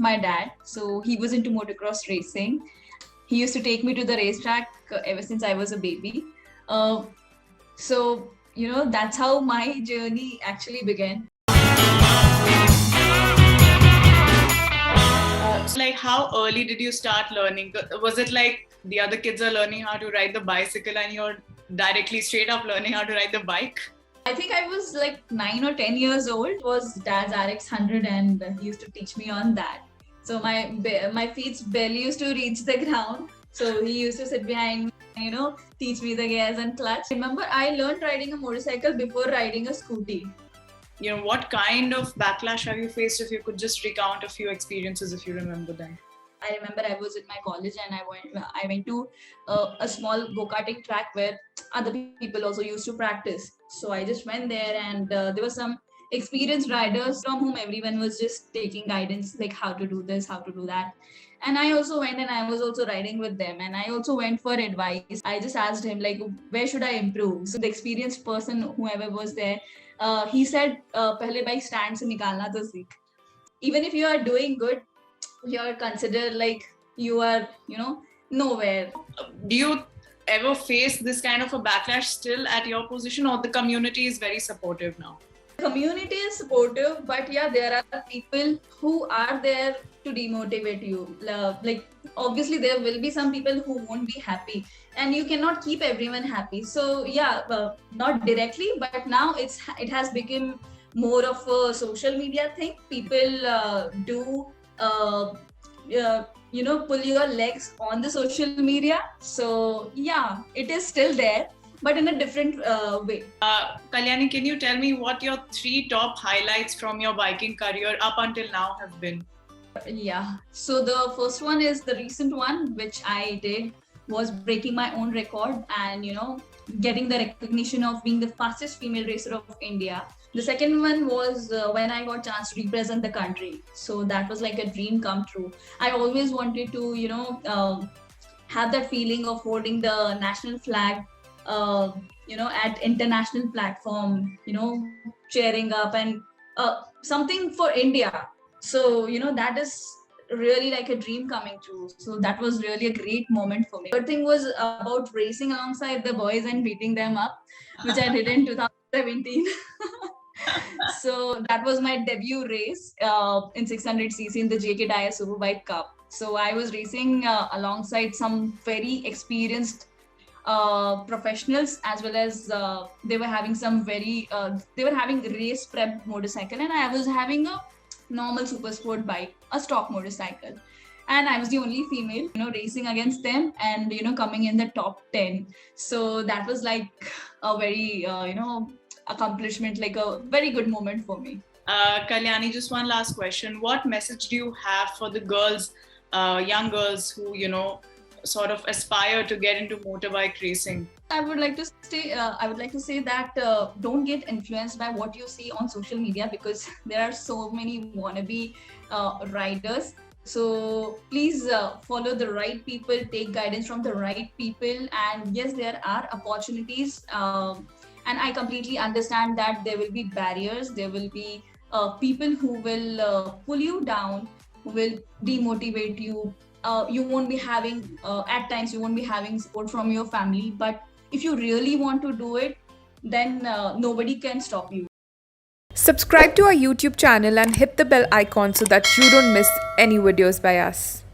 my dad. So he was into motocross racing. He used to take me to the racetrack ever since I was a baby. Uh, so, that's how my journey actually began. Like, how early did you start learning? Was it like the other kids are learning how to ride the bicycle and you're directly straight up learning how to ride the bike? I think I was like 9 or 10 years old. It was Dad's RX 100, and he used to teach me on that. So my feet barely used to reach the ground. So he used to sit behind me, teach me the gears and clutch. Remember, I learned riding a motorcycle before riding a scooty. What kind of backlash have you faced? If you could just recount a few experiences, if you remember them. I remember I was in my college and I went to a small go-karting track where other people also used to practice. So I just went there, and there were some experienced riders from whom everyone was just taking guidance, like how to do this, how to do that. And I also went and I was also riding with them, and I also went for advice. I just asked him, like, where should I improve? So the experienced person, whoever was there, he said, "Pehle bike stand se nikalna to seekh." Even if you are doing good, you're considered like you are, nowhere. Do you ever face this kind of a backlash still at your position, or the community is very supportive now? Community is supportive, but yeah, there are people who are there to demotivate you. Like, obviously there will be some people who won't be happy, and you cannot keep everyone happy. So yeah, not directly, but now it has become more of a social media thing. People do pull your legs on the social media. So yeah, it is still there, but in a different way. Kalyani, can you tell me what your 3 top highlights from your biking career up until now have been? Yeah. So the first one is the recent one, which I did, was breaking my own record and, getting the recognition of being the fastest female racer of India. The second one was when I got chance to represent the country. So that was like a dream come true. I always wanted to, have that feeling of holding the national flag, at international platform, cheering up and something for India. So, that is really like a dream coming true. So that was really a great moment for me. Third thing was about racing alongside the boys and beating them up, which I did in 2017. So that was my debut race in 600cc in the JK Dyer Superbike Cup. So I was racing alongside some very experienced professionals, as well as they were having they were having race prep motorcycle, and I was having a normal super sport bike, a stock motorcycle. And I was the only female, racing against them and, coming in the top 10. So that was like a very, accomplishment, like a very good moment for me. Kalyani, just one last question. What message do you have for the girls, young girls who, sort of aspire to get into motorbike racing? I would like to say that don't get influenced by what you see on social media, because there are so many wannabe riders. So please follow the right people, take guidance from the right people, and yes, there are opportunities. And I completely understand that there will be barriers, there will be people who will pull you down, who will demotivate you. You won't be having, at times, you won't be having support from your family. But if you really want to do it, then nobody can stop you. Subscribe to our YouTube channel and hit the bell icon so that you don't miss any videos by us.